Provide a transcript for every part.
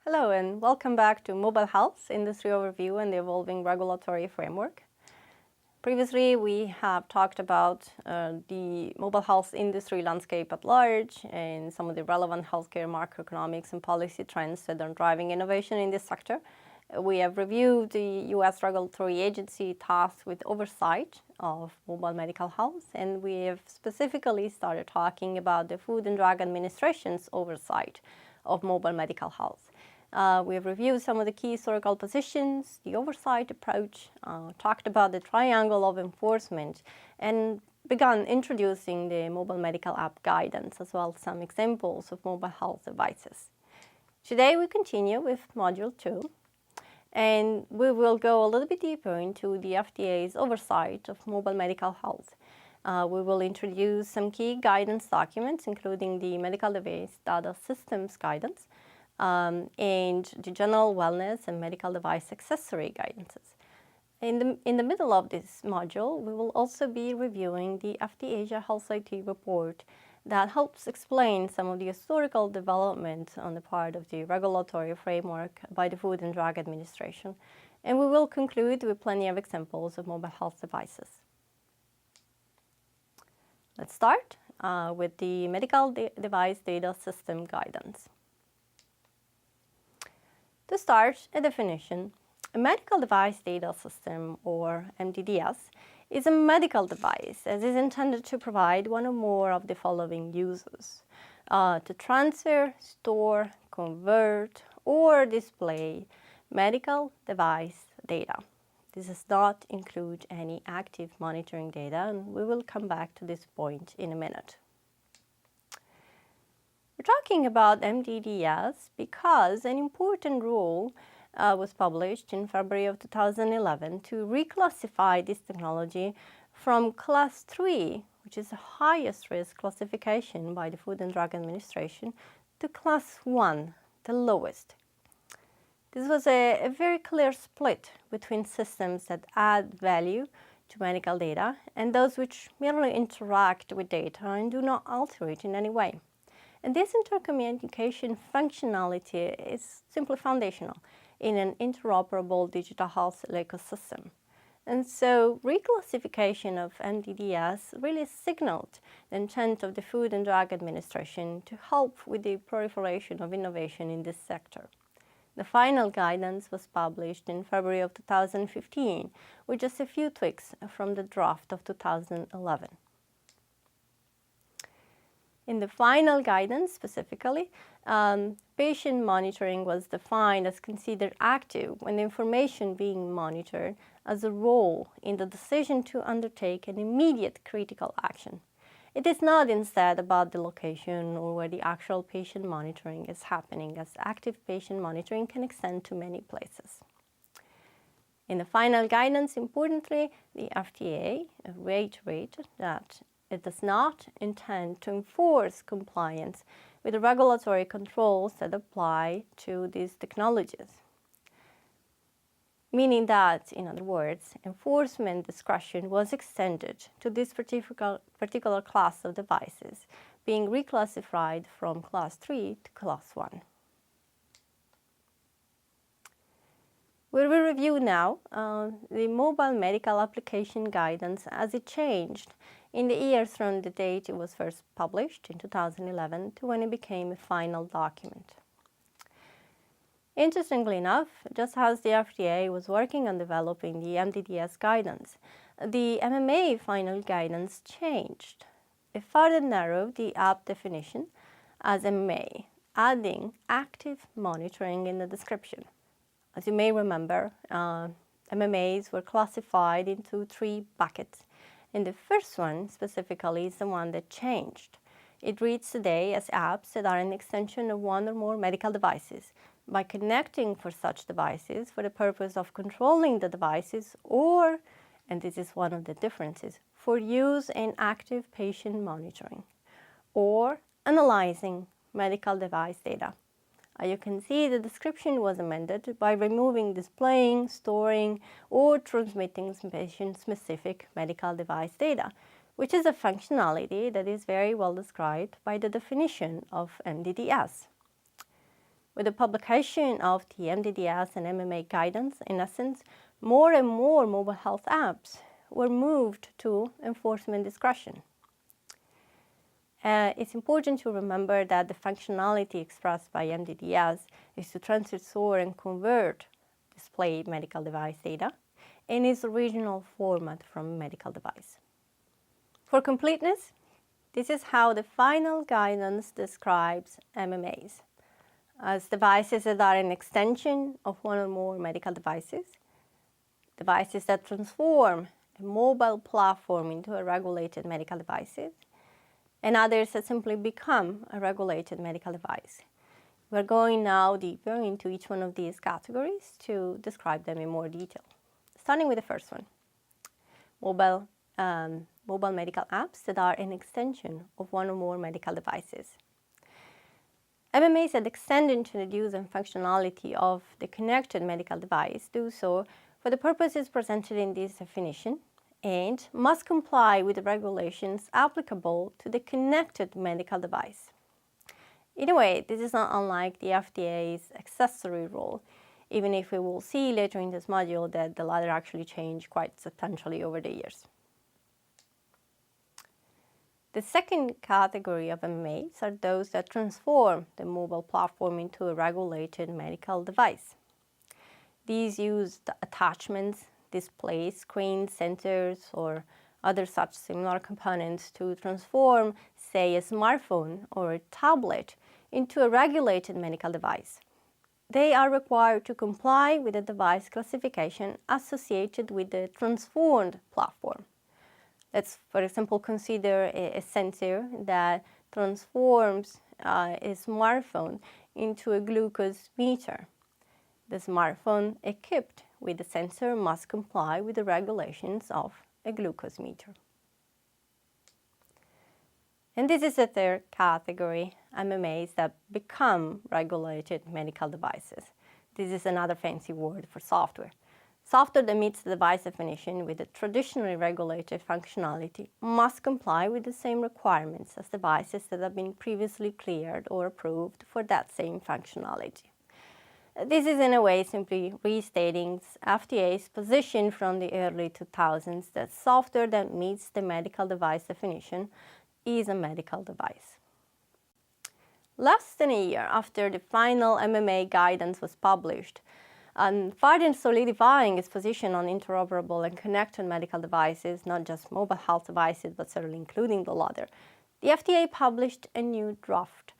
Hello and welcome back to Mobile Health Industry Overview and the Evolving Regulatory Framework. Previously, we have talked about the mobile health industry landscape at large and some of the relevant healthcare macroeconomics and policy trends that are driving innovation in this sector. We have reviewed the U.S. regulatory agency tasked with oversight of mobile medical health, and we have specifically started talking about the Food and Drug Administration's oversight of mobile medical health. We have reviewed some of the key historical positions, the oversight approach, talked about the triangle of enforcement, and begun introducing the mobile medical app guidance, as well as some examples of mobile health devices. Today we continue with Module 2, and we will go a little bit deeper into the FDA's oversight of mobile medical health. We will introduce some key guidance documents, including the Medical Device Data Systems Guidance, and the General Wellness and Medical Device Accessory Guidances. In the middle of this module, we will also be reviewing the FDA Asia Health IT report that helps explain some of the historical development on the part of the regulatory framework by the Food and Drug Administration. And we will conclude with plenty of examples of mobile health devices. Let's start with the Medical Device Data System Guidance. To start, a definition. A medical device data system, or MDDS, is a medical device as is intended to provide one or more of the following uses: to transfer, store, convert, or display medical device data. This does not include any active monitoring data, and we will come back to this point in a minute. We're talking about MDDS because an important rule was published in February of 2011 to reclassify this technology from Class 3, which is the highest risk classification by the Food and Drug Administration, to Class 1, the lowest. This was a very clear split between systems that add value to medical data and those which merely interact with data and do not alter it in any way. And this intercommunication functionality is simply foundational in an interoperable digital health ecosystem. And so reclassification of MDDS really signaled the intent of the Food and Drug Administration to help with the proliferation of innovation in this sector. The final guidance was published in February of 2015, with just a few tweaks from the draft of 2011. In the final guidance, specifically, patient monitoring was defined as considered active when the information being monitored has a role in the decision to undertake an immediate critical action. It is not instead about the location or where the actual patient monitoring is happening, as active patient monitoring can extend to many places. In the final guidance, importantly, the FDA reiterated that it does not intend to enforce compliance with the regulatory controls that apply to these technologies. Meaning that, in other words, enforcement discretion was extended to this particular class of devices, being reclassified from Class 3 to Class 1. We will review now the mobile medical application guidance as it changed in the years from the date it was first published in 2011 to when it became a final document. Interestingly enough, just as the FDA was working on developing the MDDS guidance, the MMA final guidance changed. It further narrowed the app definition as MMA, adding active monitoring in the description. As you may remember, MMAs were classified into 3 buckets, and the first one specifically is the one that changed. It reads today as apps that are an extension of one or more medical devices by connecting for such devices for the purpose of controlling the devices or, and this is one of the differences, for use in active patient monitoring or analyzing medical device data. As you can see, the description was amended by removing displaying, storing, or transmitting patient-specific medical device data, which is a functionality that is very well described by the definition of MDDS. With the publication of the MDDS and MMA guidance, in essence, more and more mobile health apps were moved to enforcement discretion. It's important to remember that the functionality expressed by MDDS is to transfer and convert displayed medical device data in its original format from medical device. For completeness, this is how the final guidance describes MMAs as devices that are an extension of one or more medical devices, devices that transform a mobile platform into a regulated medical device, and others that simply become a regulated medical device. We're going now deeper into each one of these categories to describe them in more detail. Starting with the first one, mobile medical apps that are an extension of one or more medical devices. MMAs that extend into the use and functionality of the connected medical device do so for the purposes presented in this definition and must comply with the regulations applicable to the connected medical device. In a way, this is not unlike the FDA's accessory rule, even if we will see later in this module that the latter actually changed quite substantially over the years. The second category of MMAs are those that transform the mobile platform into a regulated medical device. These use the attachments, displays, screens, sensors, or other such similar components to transform, say, a smartphone or a tablet into a regulated medical device. They are required to comply with the device classification associated with the transformed platform. Let's, for example, consider a sensor that transforms a smartphone into a glucose meter. The smartphone equipped with the sensor must comply with the regulations of a glucose meter. And this is the third category, MMAs that become regulated medical devices. This is another fancy word for software. Software that meets the device definition with the traditionally regulated functionality must comply with the same requirements as devices that have been previously cleared or approved for that same functionality. This is in a way simply restating FDA's position from the early 2000s that software that meets the medical device definition is a medical device. Less than a year after the final MMA guidance was published, and further solidifying its position on interoperable and connected medical devices, not just mobile health devices, but certainly including the latter, the FDA published a new draft,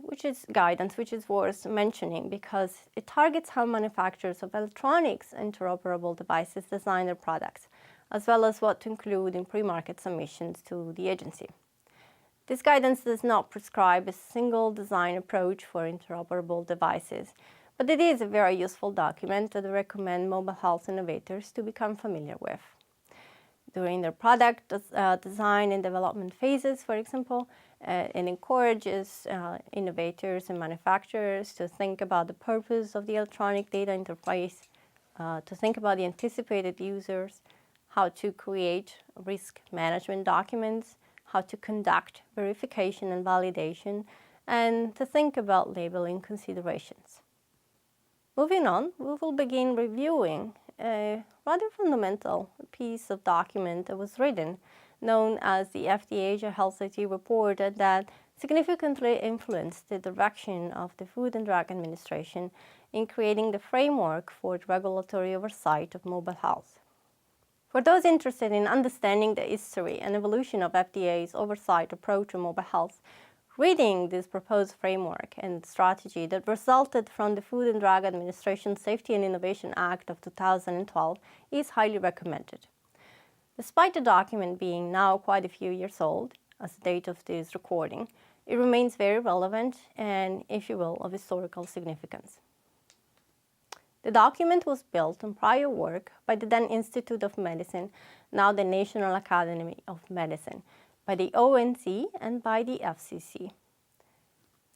which is guidance, which is worth mentioning because it targets how manufacturers of electronics interoperable devices design their products, as well as what to include in pre-market submissions to the agency. This guidance does not prescribe a single design approach for interoperable devices, but it is a very useful document that I recommend mobile health innovators to become familiar with. During their product design and development phases, for example, it encourages innovators and manufacturers to think about the purpose of the electronic data interface, to think about the anticipated users, how to create risk management documents, how to conduct verification and validation, and to think about labeling considerations. Moving on, we will begin reviewing a rather fundamental piece of document that was written, known as the FDA Asia Health Safety Report, that significantly influenced the direction of the Food and Drug Administration in creating the framework for regulatory oversight of mobile health. For those interested in understanding the history and evolution of FDA's oversight approach to mobile health, reading this proposed framework and strategy that resulted from the Food and Drug Administration Safety and Innovation Act of 2012 is highly recommended. Despite the document being now quite a few years old, as the date of this recording, it remains very relevant and, if you will, of historical significance. The document was built on prior work by the then Institute of Medicine, now the National Academy of Medicine, by the ONC and by the FCC.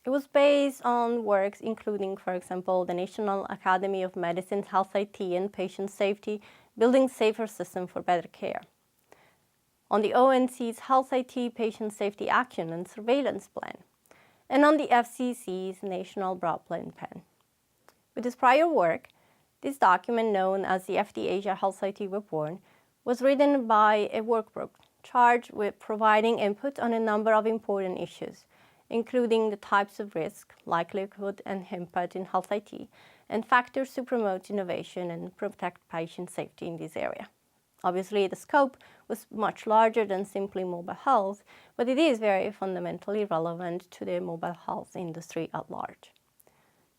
It was based on works including, for example, the National Academy of Medicine's Health IT and Patient Safety, Building Safer System for Better Care, on the ONC's Health IT Patient Safety Action and Surveillance Plan, and on the FCC's National Broadband Plan. With his prior work, this document, known as the FD-Asia Health IT Report, was written by a work group charged with providing input on a number of important issues, including the types of risk, likelihood, and impact in health IT, and factors to promote innovation and protect patient safety in this area. Obviously, the scope was much larger than simply mobile health, but it is very fundamentally relevant to the mobile health industry at large.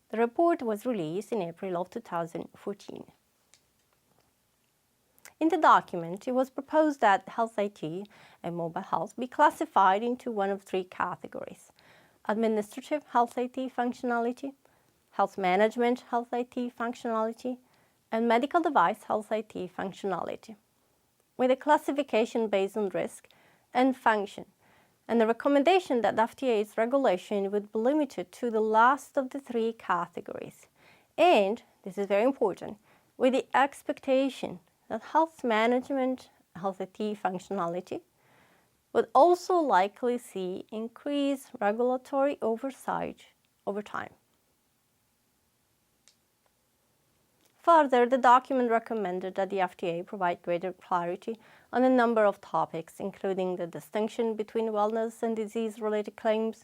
The report was released in April of 2014. In the document, it was proposed that health IT and mobile health be classified into one of three categories: administrative health IT functionality, health management health IT functionality, and medical device health IT functionality, with a classification based on risk and function, and the recommendation that FDA's regulation would be limited to the last of the three categories. And, this is very important, with the expectation that health management, health IT functionality would also likely see increased regulatory oversight over time. Further, the document recommended that the FDA provide greater clarity on a number of topics, including the distinction between wellness and disease-related claims,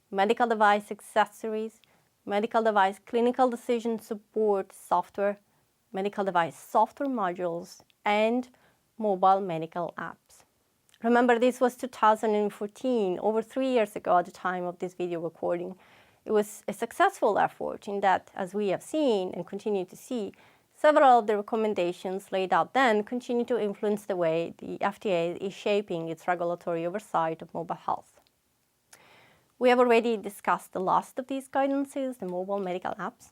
medical device accessories, medical device clinical decision support software, medical device software modules, and mobile medical apps. Remember, this was 2014, over 3 years ago at the time of this video recording. It was a successful effort in that, as we have seen and continue to see, several of the recommendations laid out then continue to influence the way the FDA is shaping its regulatory oversight of mobile health. We have already discussed the last of these guidances, the mobile medical apps.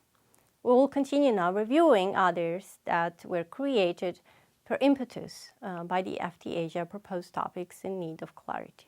We will continue now reviewing others that were created per impetus by the FD-Asia proposed topics in need of clarity.